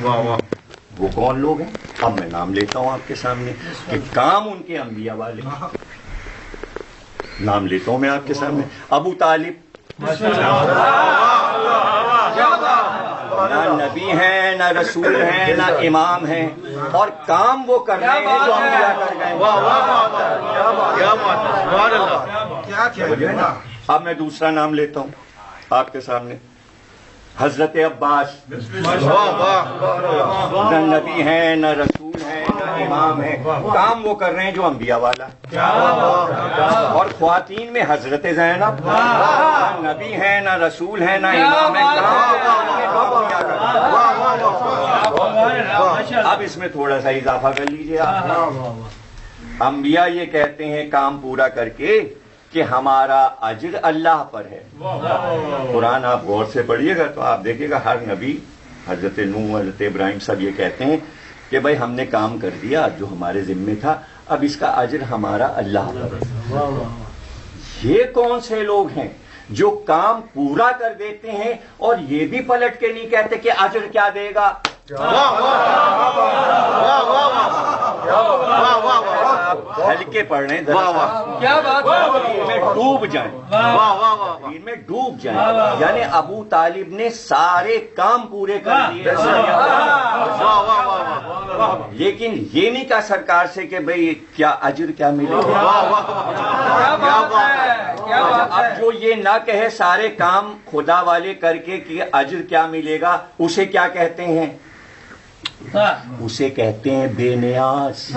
واہ واہ. وہ کون لوگ ہیں؟ اب میں نام لیتا ہوں آپ کے سامنے کہ کام ان کے انبیاء والے. نام لیتا ہوں میں آپ کے سامنے. ابو طالب نہ نبی ہیں، نہ رسول ہیں، نہ امام ہیں، اور کام وہ کر رہے ہیں جو انبیاء کر گئے. کیا بات ہے، سبحان اللہ. اب میں دوسرا نام لیتا ہوں آپ کے سامنے. حضرت عباس نہ نبی ہیں، نہ رسول ہیں، نہ امام ہیں، کام وہ کر رہے ہیں جو انبیاء والا. اور خواتین میں حضرت زینب نہ نبی ہیں، نہ رسول ہیں، نہ امام ہیں، اب اس میں تھوڑا سا اضافہ کر لیجیے آپ. انبیاء یہ کہتے ہیں کام پورا کر کے کہ ہمارا اجر اللہ پر ہے. قرآن آپ غور سے پڑھیے گا تو آپ دیکھیے گا ہر نبی، حضرت نوح، حضرت ابراہیم، سب یہ کہتے ہیں کہ بھائی ہم نے کام کر دیا جو ہمارے ذمے تھا، اب اس کا اجر ہمارا اللہ پر ہے. یہ کون سے لوگ ہیں جو کام پورا کر دیتے ہیں اور یہ بھی پلٹ کے نہیں کہتے کہ اجر کیا دے گا؟ ہلکے پڑھ رہے ہیں، میں ڈوب جائیں، دین میں ڈوب جائیں. یعنی ابو طالب نے سارے کام پورے کر دیے، لیکن یہ نہیں کہا سرکار سے کہ بھئی کیا اجر کیا ملے گا. اب جو یہ نہ کہے سارے کام خدا والے کر کے کہ اجر کیا ملے گا، اسے کیا کہتے ہیں؟ اسے کہتے ہیں بے نیاز.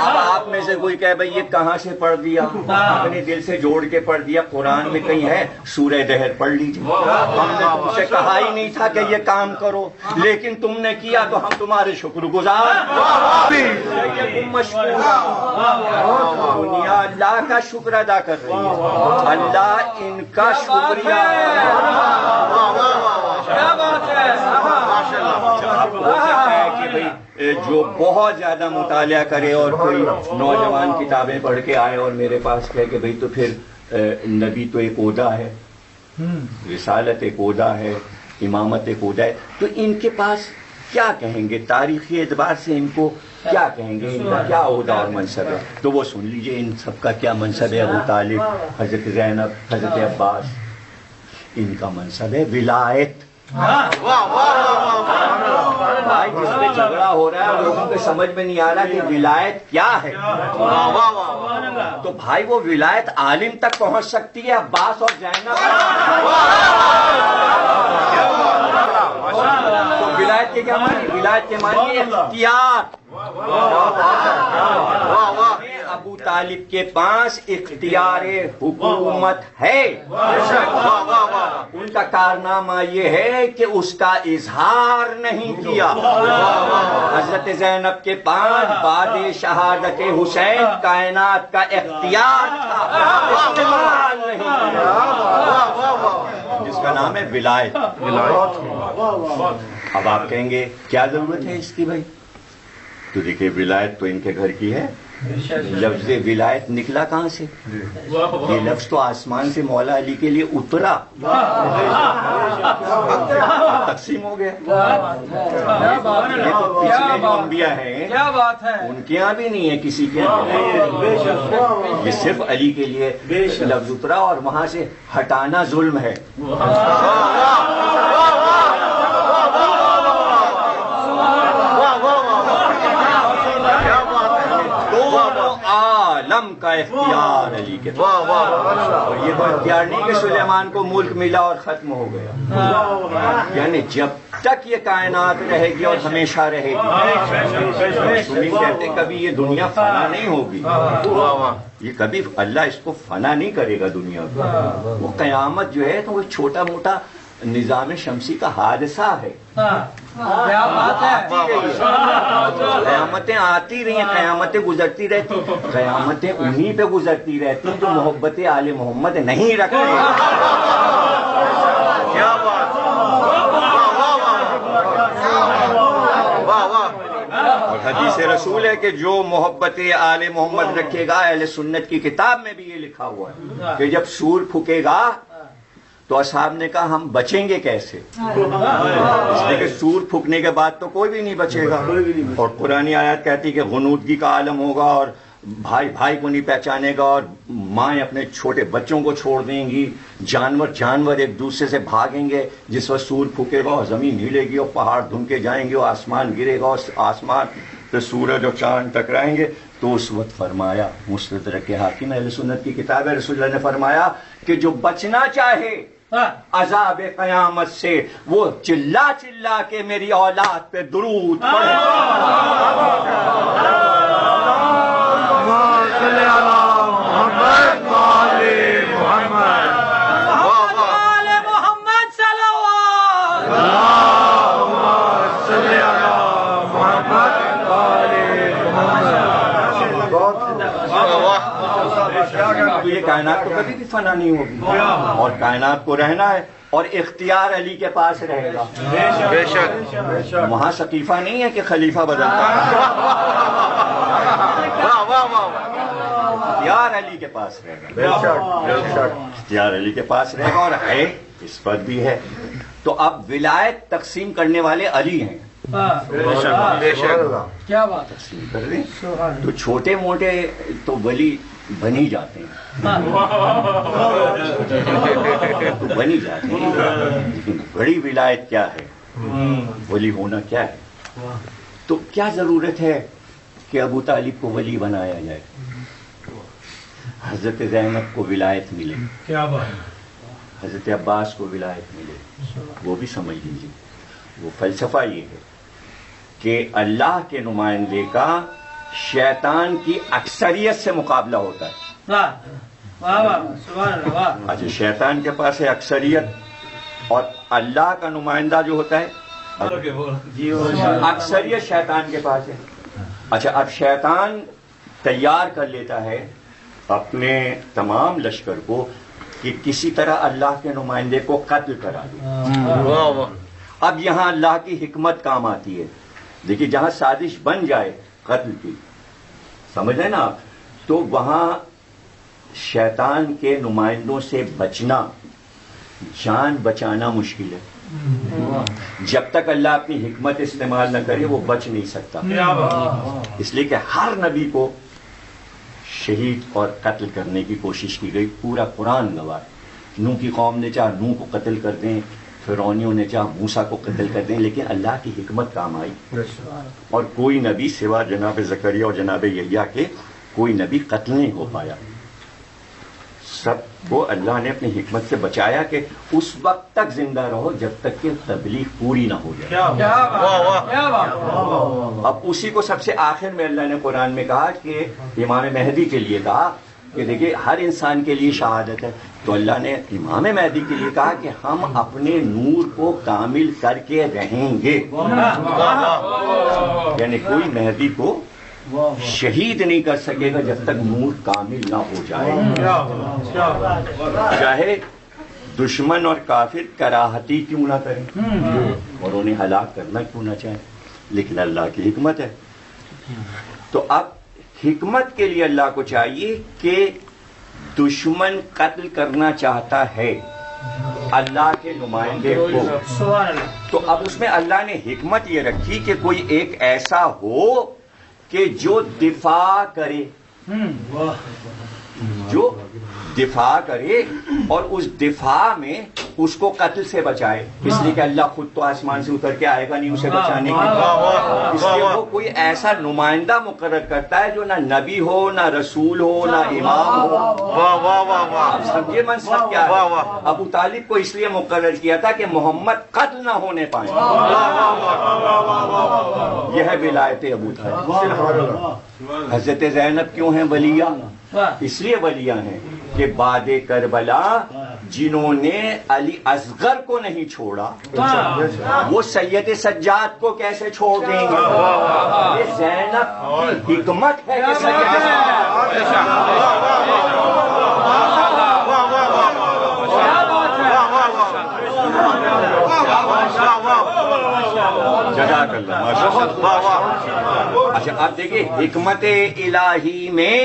اب آپ میں سے کوئی کہے بھائی یہ کہاں سے پڑھ دیا؟ اپنے دل سے جوڑ کے پڑھ دیا. قرآن میں کہیں ہے سورہ دہر پڑھ لیجیے. ہم نے تم سے کہا ہی نہیں تھا کہ یہ کام کرو، لیکن تم نے کیا تو ہم تمہارے شکر گزار. دنیا اللہ کا شکر ادا کر رہی ہے، اللہ ان کا شکریہ. کہ بھائی جو بہت زیادہ مطالعہ کرے اور کوئی نوجوان کتابیں پڑھ کے آئے اور میرے پاس کہے کہ بھئی تو پھر نبی تو ایک عہدہ ہے، رسالت ایک عہدہ ہے، امامت ایک عہدہ ہے، تو ان کے پاس کیا کہیں گے؟ تاریخی اعتبار سے ان کو کیا کہیں گے؟ ان کا کیا عہدہ اور منصب ہے؟ تو وہ سن لیجئے ان سب کا کیا منصب ہے. ابو طالب، حضرت زینب، حضرت عباس، ان کا منصب ہے ولایت. بھائی جس پہ جھگڑا ہو رہا ہے لوگوں کو سمجھ میں نہیں آ رہا کہ ولایت کیا ہے. تو بھائی وہ ولایت عالم تک پہنچ سکتی ہے، عباس اور زینب. تو ولایت کے کیا معنی؟ ولایت کے معنی اختیار. ابو طالب کے پاس اختیار حکومت ہے. ان کا کارنامہ یہ ہے کہ اس کا اظہار نہیں کیا. حضرت زینب کے پاس بعد شہادت حسین کائنات کا اختیار تھا، استعمال نہیں کیا، جس کا نام ہے ولایت. اب آپ کہیں گے کیا ضرورت ہے اس کی بھائی؟ تو دیکھیں ولایت تو ان کے گھر کی ہے. لفظ ولایت نکلا کہاں سے؟ یہ لفظ تو آسمان سے مولا علی کے لیے اترا، تقسیم ہو گیا. یہ تو پچھلے جو انبیاء ہیں ان کے یہاں بھی نہیں ہے، کسی کے یہاں. یہ صرف علی کے لیے لفظ اترا اور وہاں سے ہٹانا ظلم ہے. عالم کا اختیار علی کے پاس. اور یہ تو اختیار نہیں کہ سلیمان کو ملک ملا اور ختم ہو گیا، یعنی جب تک یہ کائنات رہے گی اور ہمیشہ رہے گی. کہتے کبھی یہ دنیا فنا نہیں ہوگی، یہ کبھی اللہ اس کو فنا نہیں کرے گا دنیا کو. وہ قیامت جو ہے تو وہ چھوٹا موٹا نظام شمسی کا حادثہ ہے. قیامتیں آتی رہی ہیں، قیامتیں گزرتی رہتی، قیامتیں انہی پہ گزرتی رہتی ہیں جو محبت آل محمد نہیں رکھتے. اور حدیث رسول ہے کہ جو محبت آل محمد رکھے گا، اہل سنت کی کتاب میں بھی یہ لکھا ہوا ہے کہ جب سور پھکے گا تو اصحاب نے کہا ہم بچیں گے کیسے؟ اس لیے کہ سور پھونکنے کے بعد تو کوئی بھی نہیں بچے گا. اور قرآن آیات کہتی کہ غنودگی کا عالم ہوگا اور بھائی بھائی کو نہیں پہچانے گا اور مائیں اپنے چھوٹے بچوں کو چھوڑ دیں گی, جانور ایک دوسرے سے بھاگیں گے. جس وقت سور پھونکے گا اور زمین ہلے گی اور پہاڑ دھنکے جائیں گے اور آسمان گرے گا اور آسمان پہ سورج اور چاند ٹکرائیں گے. تو اس وقت فرمایا, مستدرک حاکم اہل سنت کی کتاب ہے, رسول اللہ نے فرمایا کہ جو بچنا چاہے عذاب قیامت سے وہ چلا چلا کے میری اولاد پہ درود پڑھے. تو یہ کائنات کو کبھی بھی فنا نہیں ہوگی اور کائنات کو رہنا ہے اور اختیار علی کے پاس رہے گا. بے شک وہاں ثقیفہ نہیں ہے کہ خلیفہ بدلتا ہے, اختیار علی کے پاس رہے گا. اختیار علی کے پاس رہے گا اور ہے اس پر بھی ہے. تو اب ولایت تقسیم کرنے والے علی ہیں. کیا بات تقسیم کر دیں تو چھوٹے موٹے تو ولی بن ہی جاتے ہیں, تو بن ہی جاتے ہیں, لیکن بڑی ولایت کیا ہے, ولی ہونا کیا ہے. تو کیا ضرورت ہے کہ ابو طالب کو ولی بنایا جائے, حضرت زینب کو ولایت ملے, کیا بات, حضرت عباس کو ولایت ملے, وہ بھی سمجھ لیجیے. وہ فلسفہ یہ ہے کہ اللہ کے نمائندے کا شیطان کی اکثریت سے مقابلہ ہوتا ہے. اچھا, شیطان کے پاس ہے اکثریت اور اللہ کا نمائندہ جو ہوتا ہے اکثریت شیطان کے پاس ہے. اچھا, اب شیطان تیار کر لیتا ہے اپنے تمام لشکر کو کہ کسی طرح اللہ کے نمائندے کو قتل کرا دے. اب یہاں اللہ کی حکمت کام آتی ہے. دیکھیے, جہاں سازش بن جائے قتل کی, سمجھ رہے نا آپ, تو وہاں شیطان کے نمائندوں سے بچنا, جان بچانا مشکل ہے. جب تک اللہ اپنی حکمت استعمال نہ کرے وہ بچ نہیں سکتا. اس لیے کہ ہر نبی کو شہید اور قتل کرنے کی کوشش کی گئی. پورا قرآن گواہ. نوح کی قوم نے چاہا نوح کو قتل کر دیں, فرعونیوں نے چاہا موسیٰ کو قتل کر دیں, لیکن اللہ کی حکمت کام آئی اور کوئی نبی سوا جناب زکریا اور جناب یحییٰ کے کوئی نبی قتل نہیں ہو پایا. سب کو اللہ نے اپنی حکمت سے بچایا کہ اس وقت تک زندہ رہو جب تک کہ تبلیغ پوری نہ ہو جائے. اب اسی کو سب سے آخر میں اللہ نے قرآن میں کہا کہ امام مہدی کے لیے کہا کہ دیکھیے ہر انسان کے لیے شہادت ہے, تو اللہ نے امام مہدی کے لیے کہا کہ ہم اپنے نور کو کامل کر کے رہیں گے. یعنی کوئی مہدی کو شہید نہیں کر سکے گا جب تک نور کامل نہ ہو جائے, چاہے دشمن اور کافر کراہتی کیوں نہ کریں اور انہیں ہلاک کرنا کیوں نہ چاہیں, لیکن اللہ کی حکمت ہے. تو اب حکمت کے لیے اللہ کو چاہیے کہ دشمن قتل کرنا چاہتا ہے اللہ کے نمائندے کو, تو اب اس میں اللہ نے حکمت یہ رکھی کہ کوئی ایک ایسا ہو کہ جو دفاع کرے, جو دفاع کرے اور اس دفاع میں اس کو قتل سے بچائے. اس لیے کہ اللہ خود تو آسمان سے اتر کے آئے گا نہیں اسے بچانے کے لیے, اس لیے وہ کوئی ایسا نمائندہ مقرر کرتا ہے جو نہ نبی ہو, نہ رسول ہو, نہ امام ہو. سمجھے منصب کیا ہے؟ ابو طالب کو اس لیے مقرر کیا تھا کہ محمد قتل نہ ہونے پائیں. یہ ہے ولایت ابو طالب. حضرت زینب کیوں ہیں ولیہ؟ اس لیے ولیہ ہیں کہ بعد کربلا جنہوں نے علی اصغر کو نہیں چھوڑا وہ سید سجاد کو کیسے چھوڑ دیں گے؟ یہ زینب کی حکمت ہے کہ سید جزاک اللہ. اچھا اب دیکھیں حکمت الہی میں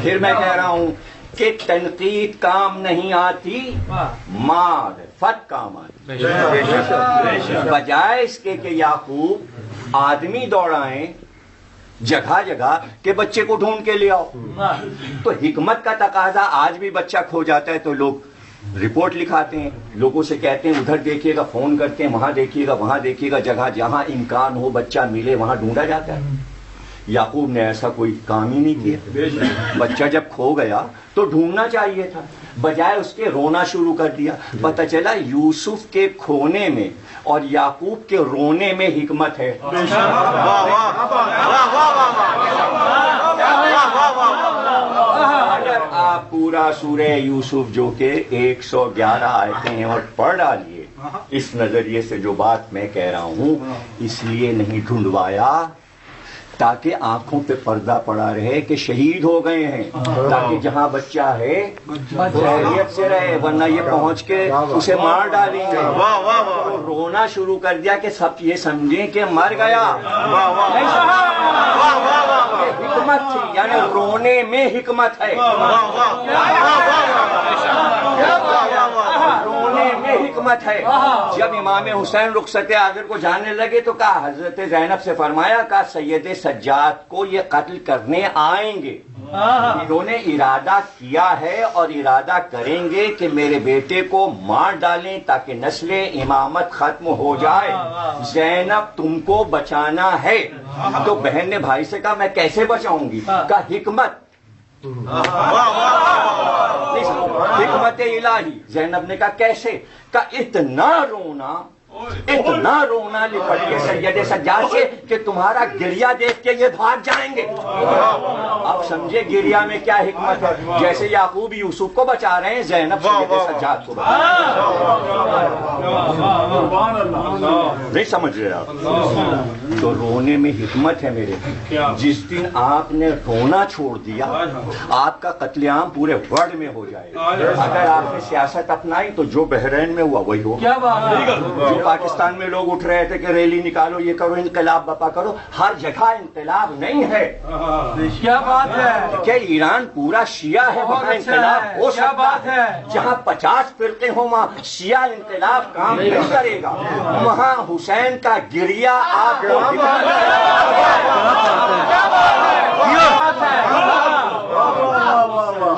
پھر میں کہہ رہا ہوں کہ تنقید کام نہیں آتی، معرفت کام آتی، بجائے اس کے کہ یعقوب آدمی دوڑائیں جگہ جگہ کہ بچے کو ڈھونڈ کے لے آؤ۔ تو حکمت کا تقاضا، آج بھی بچہ کھو جاتا ہے تو لوگ رپورٹ لکھاتے ہیں، لوگوں سے کہتے ہیں ادھر دیکھیے گا، فون کرتے ہیں وہاں دیکھیے گا، وہاں دیکھیے گا، جگہ جہاں امکان ہو بچہ ملے وہاں ڈھونڈا جاتا ہے۔ یعقوب نے ایسا کوئی کام ہی نہیں کیا، بچہ جب کھو گیا تو ڈھونڈنا چاہیے تھا، بجائے اس کے رونا شروع کر دیا۔ پتہ چلا یوسف کے کھونے میں اور یعقوب کے رونے میں حکمت ہے۔ اگر آپ پورا سورہ یوسف جو کہ 111 آیتیں ہیں اور پڑھ ڈالیے، اس نظریے سے جو بات میں کہہ رہا ہوں، اس لیے نہیں ڈھونڈوایا تاکہ آنکھوں پہ پردہ پڑا رہے کہ شہید ہو گئے ہیں، تاکہ جہاں بچہ ہے خیریت سے رہے، ورنہ یہ پہنچ کے اسے مار ڈالیں گے۔ تو رونا شروع کر دیا کہ سب یہ سمجھیں کہ مر گیا۔ حکمت تھی، یعنی رونے میں حکمت ہے، رونے میں حکمت ہے۔ جب امام حسین رخصت آخر کو جانے لگے تو کہا، حضرت زینب سے فرمایا، کہا سید سجاد کو یہ قتل کرنے آئیں گے، انہوں نے ارادہ کیا ہے اور ارادہ کریں گے کہ میرے بیٹے کو مار ڈالیں تاکہ نسل امامت ختم ہو جائے، زینب تم کو بچانا ہے۔ تو بہن نے بھائی سے کہا میں کیسے بچاؤں گی؟ کہا حکمت، حکمت الہی۔ زینب نے کہا کیسے؟ کہا اتنا رونا لپٹ کے سید سجاد سے کہ تمہارا گریہ دیکھ کے یہ بھاگ جائیں گے۔ اب سمجھے گریہ میں کیا حکمت ہے؟ جیسے یعقوب یوسف کو بچا رہے ہیں، زینب سید سجاد کو بچا نہیں سمجھ رہے آپ؟ تو رونے میں حکمت ہے میرے۔ جس دن آپ نے رونا چھوڑ دیا، آپ کا قتل عام پورے ورلڈ میں ہو جائے گا۔ اگر آپ نے سیاست اپنائی تو جو بحرین میں ہوا وہی ہوگا۔ پاکستان میں لوگ اٹھ رہے تھے کہ ریلی نکالو، یہ کرو، انقلاب برپا کرو، ہر جگہ انقلاب نہیں ہے۔ کیا بات ہے کہ ایران پورا شیعہ ہے، وہاں انقلاب ہو سکتا ہے۔ جہاں 50 فرقے ہوں وہاں شیعہ انقلاب کام نہیں کرے گا۔ وہاں حسین کا گریہ آپ کو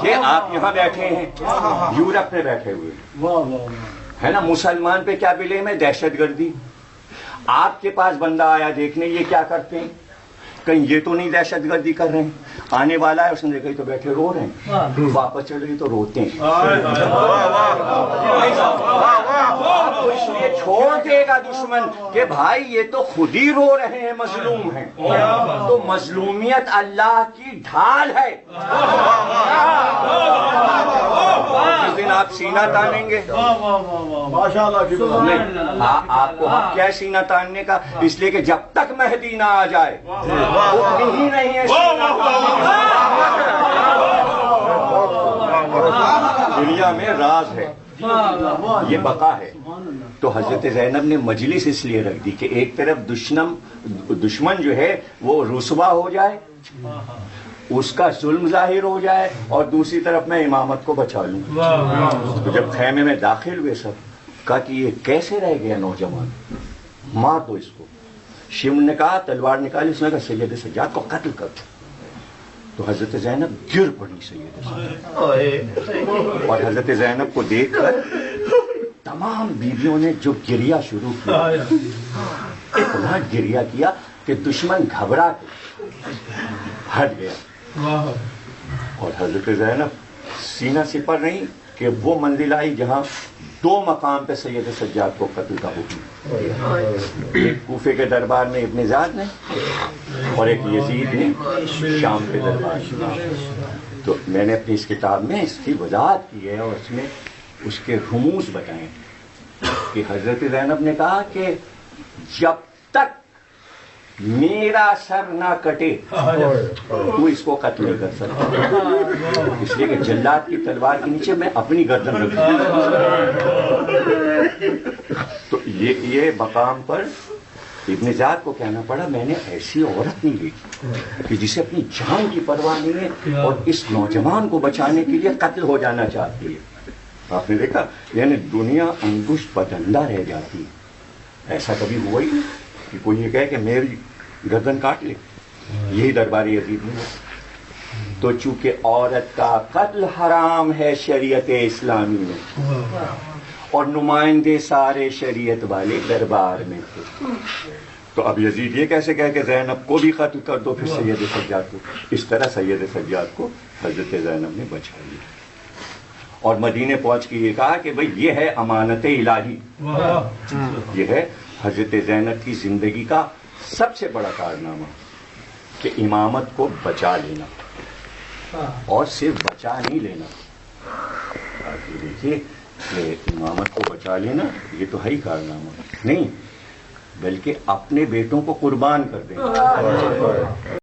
کہ آپ یہاں بیٹھے ہیں، یورپ میں بیٹھے ہوئے ہے نا، مسلمان پہ کیا بلیم ہے؟ دہشت گردی۔ آپ کے پاس بندہ آیا دیکھنے، یہ کیا کرتے ہیں؟ کہیں یہ تو نہیں دہشت گردی کر رہے ہیں؟ آنے والا ہے، اس نے دیکھا تو بیٹھے رو رہے ہیں، واپس چل رہی تو روتے ہیں۔ تو اس لیے چھوڑ دے گا دشمن کہ بھائی یہ تو خود ہی رو رہے ہیں، مظلوم ہیں۔ تو مظلومیت اللہ کی ڈھال ہے۔ جس دن آپ سینہ تانیں گے، آپ کو حق کیا ہے سینہ تاننے کا؟ اس لیے کہ جب تک مہدی نہ آ جائے اتنی ہی نہیں ہے دنیا میں راز ہے، یہ بقا ہے۔ تو حضرت زینب نے مجلس اس لیے رکھ دی کہ ایک طرف دشمن جو ہے وہ رسوا ہو جائے، اس کا ظلم ظاہر ہو جائے، اور دوسری طرف میں امامت کو بچا لوں۔ تو جب خیمے میں داخل ہوئے سب، کہا کہ یہ کیسے رہ گیا نوجوان، مار دو اس کو۔ شم نے کہا تلوار نکالی، اس نے کہا سید سجاد کو قتل کر دو۔ تو حضرت زینب گر پڑی سید سجاد، اور حضرت زینب کو دیکھ کر تمام بیویوں نے جو گریہ شروع کیا، اتنا گریہ کیا کہ دشمن گھبرا کے ہٹ گیا۔ اور حضرت زینب سینہ سپر نہیں کہ وہ منزل آئی جہاں 2 مقام پہ سید سجاد کو قتل کا حکم، ایک کوفے کے دربار میں ابن زیاد نے، اور ایک یزید نے شام کے دربار میں۔ تو میں نے اپنی اس کتاب میں اس کی وضاحت کی ہے، اور اس میں اس کے رموز بتائیں کہ حضرت زینب نے کہا کہ جب تک میرا سر نہ کٹے تو اس کو قتل نہیں کر سکتا، اس لیے کہ جلاد کی تلوار کے نیچے میں اپنی گردن رکھوں۔ تو یہ مقام پر ابن زیاد کو کہنا پڑا میں نے ایسی عورت نہیں دیکھی کہ جسے اپنی جان کی پرواہ نہیں ہے اور اس نوجوان کو بچانے کے لیے قتل ہو جانا چاہتی ہے. آپ نے دیکھا یعنی دنیا انگشت بدندہ رہ جاتی ہے. ایسا کبھی ہوا ہی نہیں کہ کوئی یہ کہے کہ میری گردن کاٹ لے. یہی دربار یزید میں. تو چونکہ عورت کا قتل حرام ہے شریعت اسلامی میں اور نمائندے سارے شریعت والے دربار میں تھے، تو اب یزید یہ کیسے کہے کہ زینب کو بھی قتل کر دو پھر سید سجاد کو. اس طرح سید سجاد کو حضرت زینب نے بچا لیا اور مدینے پہنچ کے یہ کہا کہ بھئی یہ ہے امانت الہی. یہ ہے حضرت زینب کی زندگی کا سب سے بڑا کارنامہ کہ امامت کو بچا لینا، اور صرف بچا نہیں لینا. دیکھیے کہ امامت کو بچا لینا یہ تو ہے ہی کارنامہ نہیں، بلکہ اپنے بیٹوں کو قربان کر دینا.